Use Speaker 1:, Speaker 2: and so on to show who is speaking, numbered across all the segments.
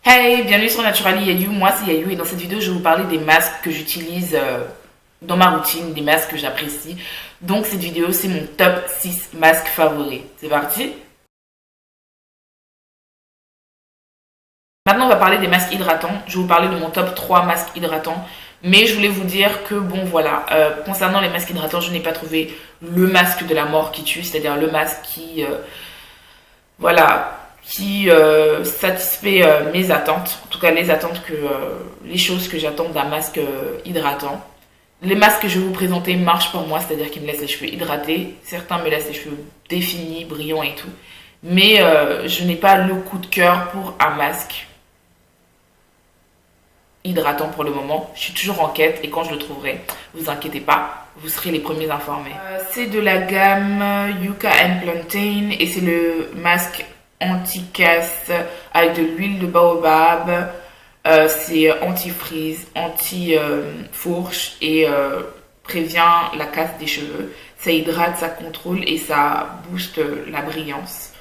Speaker 1: Hey, bienvenue sur Naturally Yayu, moi c'est Yayu et dans cette vidéo je vais vous parler des masques que j'utilise dans ma routine, des masques que j'apprécie. Donc cette vidéo c'est mon top 6 masques favoris. C'est parti. Maintenant on va parler des masques hydratants. Je vais vous parler de mon top 3 masques hydratants. Mais je voulais vous dire que bon voilà, concernant les masques hydratants, je n'ai pas trouvé le masque de la mort qui tue, c'est-à-dire le masque qui, voilà, qui satisfait mes attentes, en tout cas les attentes les choses que j'attends d'un masque hydratant. Les masques que je vais vous présenter marchent pour moi, c'est-à-dire qu'ils me laissent les cheveux hydratés. Certains me laissent les cheveux définis, brillants et tout. Mais je n'ai pas le coup de cœur pour un masque hydratant pour le moment. Je suis toujours en quête et quand je le trouverai, vous inquiétez pas, vous serez les premiers informés. C'est de la gamme Yucca and Plantain et c'est le masque anti-casse avec de l'huile de baobab. C'est anti-frizz, anti-fourche et prévient la casse des cheveux. Ça hydrate, ça contrôle et ça booste la brillance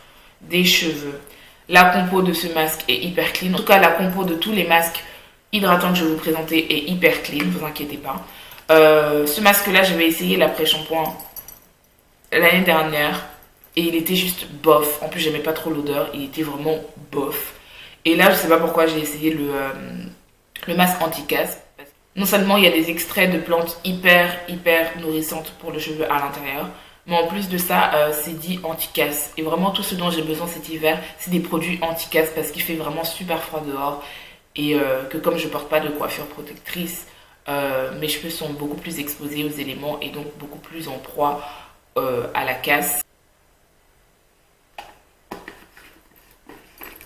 Speaker 1: des cheveux. La compo de ce masque est hyper clean. En tout cas, la compo de tous les masques hydratants que je vais vous présenter est hyper clean, vous inquiétez pas. Ce masque-là, j'avais essayé l'après-shampoing l'année dernière et il était juste bof. En plus, j'aimais pas trop l'odeur, il était vraiment bof. Et là, je sais pas pourquoi j'ai essayé le masque anti-casse. Non seulement il y a des extraits de plantes hyper nourrissantes pour le cheveu à l'intérieur, mais en plus de ça, c'est dit anti-casse. Et vraiment, tout ce dont j'ai besoin cet hiver, c'est des produits anti-casse parce qu'il fait vraiment super froid dehors. Et que comme je porte pas de coiffure protectrice, mes cheveux sont beaucoup plus exposés aux éléments et donc beaucoup plus en proie à la casse.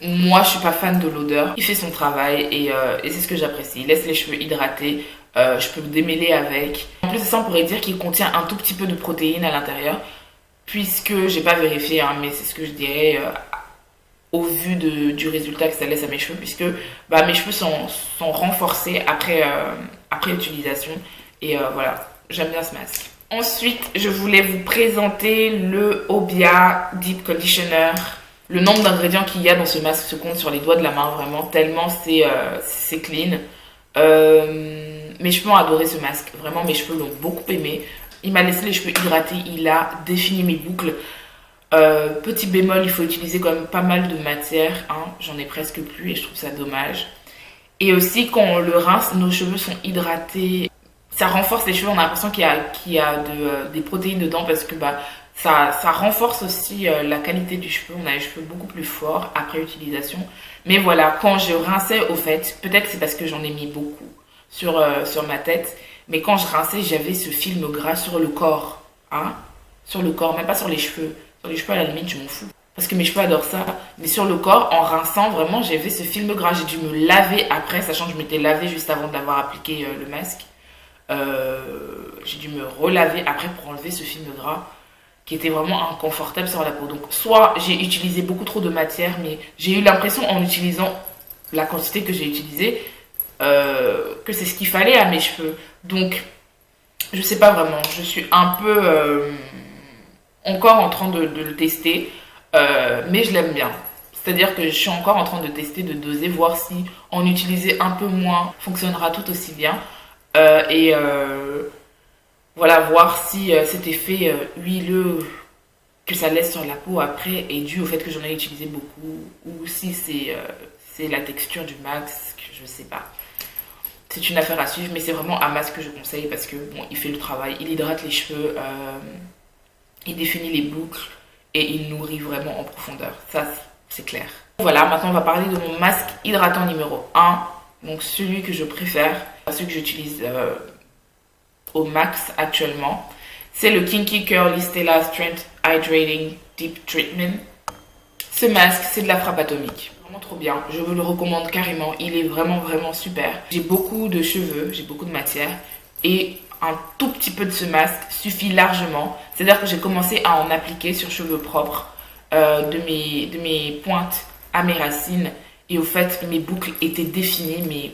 Speaker 1: Moi, je suis pas fan de l'odeur. Il fait son travail et c'est ce que j'apprécie. Il laisse les cheveux hydratés. Je peux me démêler avec. En plus de ça, on pourrait dire qu'il contient un tout petit peu de protéines à l'intérieur. Puisque j'ai pas vérifié, hein, mais c'est ce que je dirais au vu du résultat que ça laisse à mes cheveux. Puisque bah, mes cheveux sont renforcés après l'utilisation. Et voilà, j'aime bien ce masque. Ensuite, je voulais vous présenter le Obia Deep Conditioner. Le nombre d'ingrédients qu'il y a dans ce masque se compte sur les doigts de la main, vraiment, tellement c'est clean. Mes cheveux ont adoré ce masque, vraiment, mes cheveux l'ont beaucoup aimé. Il m'a laissé les cheveux hydratés, il a défini mes boucles. Petit bémol, il faut utiliser quand même pas mal de matière, hein. J'en ai presque plus et je trouve ça dommage. Et aussi, quand on le rince, nos cheveux sont hydratés. Ça renforce les cheveux, on a l'impression qu'il y a des protéines dedans parce que bah, ça renforce aussi la qualité du cheveu. On a les cheveux beaucoup plus forts après utilisation. Mais voilà, quand je rinçais, au fait, peut-être c'est parce que j'en ai mis beaucoup sur ma tête. Mais quand je rinçais, j'avais ce film gras sur le corps. Hein? Sur le corps, même pas sur les cheveux. Sur les cheveux, à la limite, je m'en fous. Parce que mes cheveux adorent ça. Mais sur le corps, en rinçant, vraiment, j'avais ce film gras. J'ai dû me laver après, sachant que je m'étais lavée juste avant d'avoir appliqué le masque. J'ai dû me relaver après pour enlever ce film gras qui était vraiment inconfortable sur la peau. Donc soit j'ai utilisé beaucoup trop de matière, mais j'ai eu l'impression en utilisant la quantité que j'ai utilisée que c'est ce qu'il fallait à mes cheveux. Donc je sais pas vraiment, je suis un peu encore en train de le tester, mais je l'aime bien. C'est-à-dire que je suis encore en train de tester, de doser, voir si en utiliser un peu moins fonctionnera tout aussi bien. Voilà, voir si cet effet huileux que ça laisse sur la peau après est dû au fait que j'en ai utilisé beaucoup ou si c'est la texture du masque, je sais pas. C'est une affaire à suivre, mais c'est vraiment un masque que je conseille parce que bon, il fait le travail, il hydrate les cheveux, il définit les boucles et il nourrit vraiment en profondeur. Ça, c'est clair. Voilà, maintenant on va parler de mon masque hydratant numéro 1, donc celui que je préfère, celui que j'utilise au max actuellement. C'est le Kinky Curly Stella Strength Hydrating Deep Treatment. Ce masque, c'est de la frappe atomique. Vraiment trop bien. Je vous le recommande carrément. Il est vraiment super. J'ai beaucoup de cheveux, j'ai beaucoup de matière. Et un tout petit peu de ce masque suffit largement. C'est-à-dire que j'ai commencé à en appliquer sur cheveux propres de mes pointes à mes racines. Et au fait, mes boucles étaient définies, mais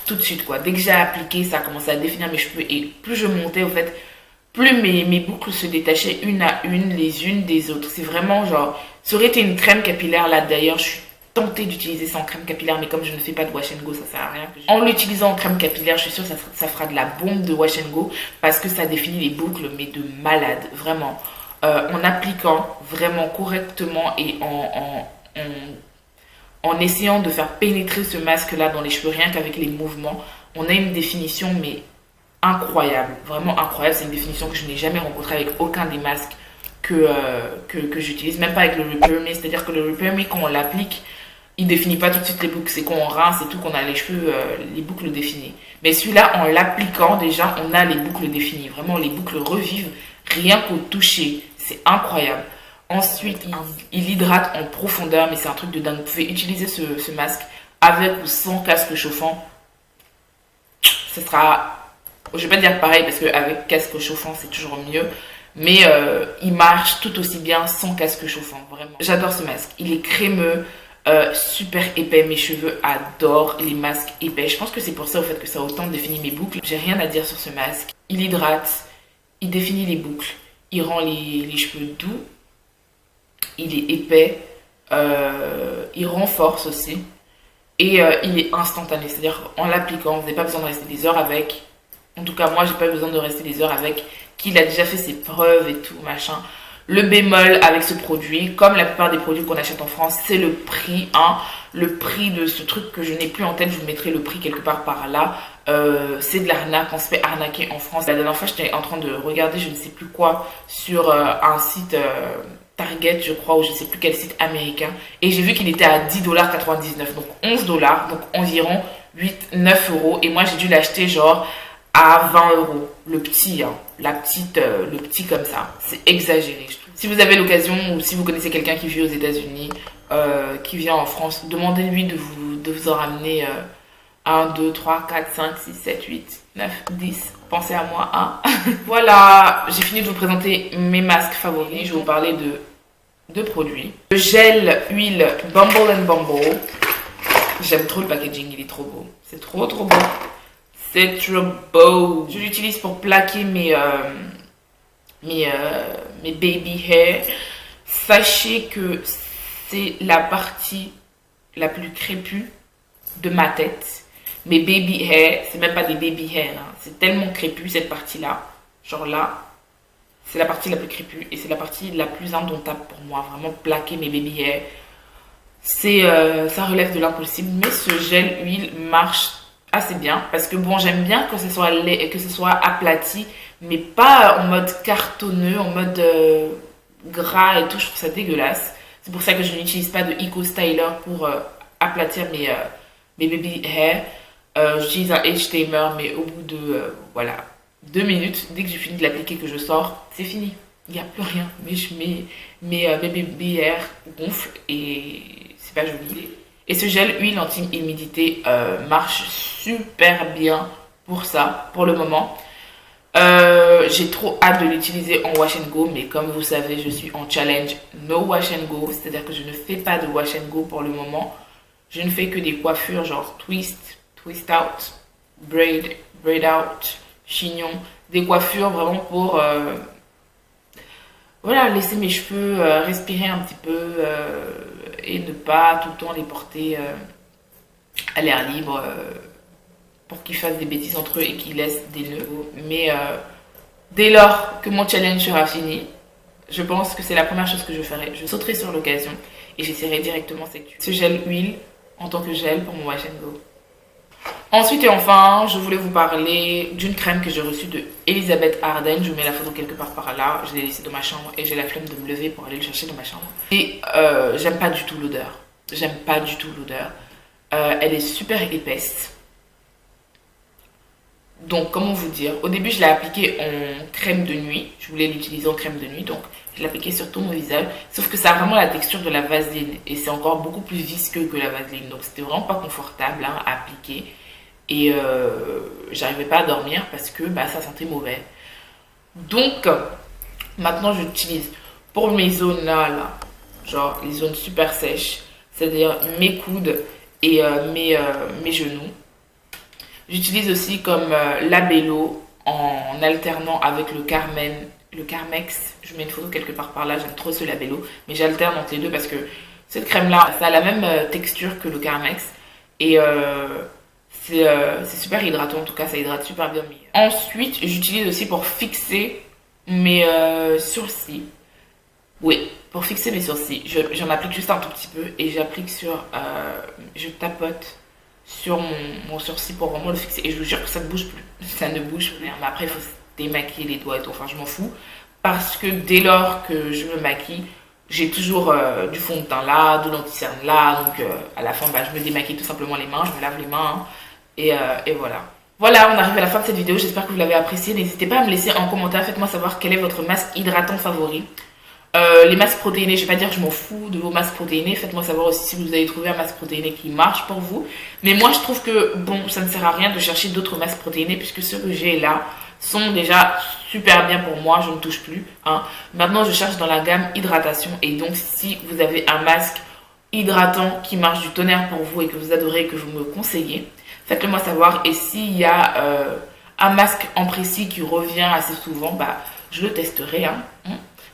Speaker 1: tout de suite quoi. Dès que j'ai appliqué, ça a commencé à définir mes cheveux et plus je montais au fait, plus mes boucles se détachaient une à une les unes des autres. C'est vraiment genre, ça aurait été une crème capillaire là d'ailleurs, je suis tenté d'utiliser ça en crème capillaire, mais comme je ne fais pas de wash and go, ça sert à rien. En l'utilisant en crème capillaire, je suis sûre que ça fera de la bombe de wash and go parce que ça définit les boucles, mais de malade, vraiment. En appliquant vraiment correctement et en essayant de faire pénétrer ce masque-là dans les cheveux, rien qu'avec les mouvements, on a une définition, mais incroyable, vraiment incroyable. C'est une définition que je n'ai jamais rencontrée avec aucun des masques que j'utilise, même pas avec le Repair Me. C'est-à-dire que le Repair Me, quand on l'applique, il définit pas tout de suite les boucles. C'est quand on rince et tout qu'on a les cheveux, les boucles définies. Mais celui-là, en l'appliquant, déjà, on a les boucles définies. Vraiment, les boucles revivent rien qu'au toucher. C'est incroyable. Ensuite, il hydrate en profondeur, mais c'est un truc de dingue. Vous pouvez utiliser ce masque avec ou sans casque chauffant. Ce sera, je vais pas dire pareil parce qu'avec casque chauffant, c'est toujours mieux. Mais il marche tout aussi bien sans casque chauffant, vraiment. J'adore ce masque. Il est crémeux, super épais. Mes cheveux adorent les masques épais. Je pense que c'est pour ça au fait que ça a autant défini mes boucles. J'ai rien à dire sur ce masque. Il hydrate, il définit les boucles, il rend les cheveux doux. Il est épais, il renforce aussi et il est instantané. C'est-à-dire en l'appliquant, vous n'avez pas besoin de rester des heures avec. En tout cas, moi, j'ai pas besoin de rester des heures avec. Qu'il a déjà fait ses preuves et tout, machin. Le bémol avec ce produit, comme la plupart des produits qu'on achète en France, c'est le prix. Hein. Le prix de ce truc que je n'ai plus en tête, je vous mettrai le prix quelque part par là. C'est de l'arnaque, on se fait arnaquer en France. La dernière fois, j'étais en train de regarder je ne sais plus quoi sur un site Target, je crois, ou je ne sais plus quel site américain. Et j'ai vu qu'il était à 10,99$, donc 11$, donc environ 8-9 euros. Et moi, j'ai dû l'acheter genre à 20 euros. Le petit, hein, le petit comme ça. C'est exagéré, je trouve. Si vous avez l'occasion ou si vous connaissez quelqu'un qui vit aux États-Unis, qui vient en France, demandez-lui de vous en ramener 1, 2, 3, 4, 5, 6, 7, 8, 9, 10. Pensez à moi, hein. Voilà, j'ai fini de vous présenter mes masques favoris. Je vais vous parler de deux produits. Le gel huile Bumble and Bumble. J'aime trop le packaging, il est trop beau. C'est trop beau. C'est trop beau. Je l'utilise pour plaquer mes baby hair. Sachez que c'est la partie la plus crépue de ma tête. Mes baby hair, c'est même pas des baby hair. Hein. C'est tellement crépu cette partie-là. Genre là, c'est la partie la plus crépue et c'est la partie la plus indomptable pour moi. Vraiment plaquer mes baby hair. Ça relève de l'impossible. Mais ce gel huile marche assez bien parce que bon, j'aime bien que ce soit aplati, mais pas en mode cartonneux, en mode gras et tout. Je trouve ça dégueulasse. C'est pour ça que je n'utilise pas de Eco Styler pour aplatir mes baby hair. J'utilise un Age Tamer, mais au bout de 2 minutes, dès que j'ai fini de l'appliquer, que je sors, c'est fini. Il n'y a plus rien. Mes baby hair gonflent et c'est pas joli. Et ce gel huile anti-humidité marche super bien pour ça, pour le moment. J'ai trop hâte de l'utiliser en wash and go, mais comme vous savez, je suis en challenge no wash and go, c'est-à-dire que je ne fais pas de wash and go pour le moment. Je ne fais que des coiffures genre twist out, braid out, chignon, des coiffures vraiment pour laisser mes cheveux respirer un petit peu et ne pas tout le temps les porter à l'air libre pour qu'ils fassent des bêtises entre eux et qu'ils laissent des nœuds. Mais dès lors que mon challenge sera fini, je pense que c'est la première chose que je ferai. Je sauterai sur l'occasion et j'essaierai directement ce gel huile en tant que gel pour mon wash and go. Ensuite et enfin, je voulais vous parler d'une crème que j'ai reçue de Elisabeth Arden. Je vous mets la photo quelque part par là. Je l'ai laissée dans ma chambre et j'ai la flemme de me lever pour aller le chercher dans ma chambre. Et j'aime pas du tout l'odeur. Elle est super épaisse. Donc, comment vous dire, au début, je l'ai appliquée en crème de nuit. Je voulais l'utiliser en crème de nuit, donc je l'ai appliquée sur tout mon visage. Sauf que ça a vraiment la texture de la vaseline et c'est encore beaucoup plus visqueux que la vaseline. Donc, c'était vraiment pas confortable à appliquer. Et j'arrivais pas à dormir parce que ça sentait mauvais. Donc, maintenant, j'utilise pour mes zones là, genre les zones super sèches, c'est-à-dire mes coudes et mes genoux. J'utilise aussi comme labello en alternant avec le Carmex. Je mets une photo quelque part par là, j'aime trop ce labello. Mais j'alterne entre les deux parce que Cette crème là, ça a la même texture que le Carmex et c'est super hydratant, en tout cas ça hydrate super bien. Ensuite j'utilise aussi pour fixer mes sourcils. Oui, pour fixer mes sourcils, j'en applique juste un tout petit peu et j'applique sur, je tapote sur mon sourcil pour vraiment le fixer et je vous jure que ça ne bouge plus, ça ne bouge plus. Mais après il faut se démaquiller les doigts et tout, enfin je m'en fous parce que dès lors que je me maquille, j'ai toujours du fond de teint là, de l'anti-cerne là, donc à la fin bah, je me démaquille tout simplement les mains, je me lave les mains hein, et voilà. Voilà, on arrive à la fin de cette vidéo, j'espère que vous l'avez appréciée. N'hésitez pas à me laisser en commentaire, faites-moi savoir quel est votre masque hydratant favori. Les masques protéinés, je vais pas dire que je m'en fous de vos masques protéinés, faites-moi savoir aussi si vous avez trouvé un masque protéiné qui marche pour vous. Mais moi je trouve que bon, ça ne sert à rien de chercher d'autres masques protéinés puisque ceux que j'ai là sont déjà super bien pour moi, je ne touche plus. Hein. Maintenant je cherche dans la gamme hydratation et donc si vous avez un masque hydratant qui marche du tonnerre pour vous et que vous adorez et que vous me conseillez, faites-le moi savoir. Et s'il y a un masque en précis qui revient assez souvent, bah je le testerai. Hein.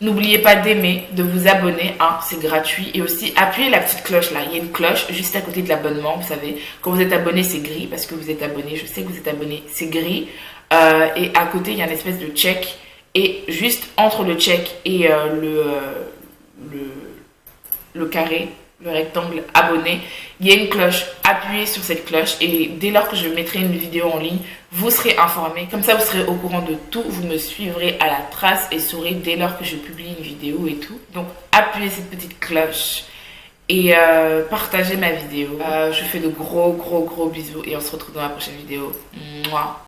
Speaker 1: N'oubliez pas d'aimer, de vous abonner, hein, c'est gratuit. Et aussi, appuyez la petite cloche là. Il y a une cloche juste à côté de l'abonnement, vous savez. Quand vous êtes abonné, c'est gris parce que vous êtes abonné. Je sais que vous êtes abonné, c'est gris. Et à côté, il y a une espèce de check. Et juste entre le check et le carré, le rectangle abonné, il y a une cloche. Appuyez sur cette cloche et dès lors que je mettrai une vidéo en ligne, vous serez informé. Comme ça, vous serez au courant de tout. Vous me suivrez à la trace et saurez dès lors que je publie une vidéo et tout. Donc, appuyez cette petite cloche et partagez ma vidéo. Je fais de gros bisous et on se retrouve dans la prochaine vidéo. Mouah.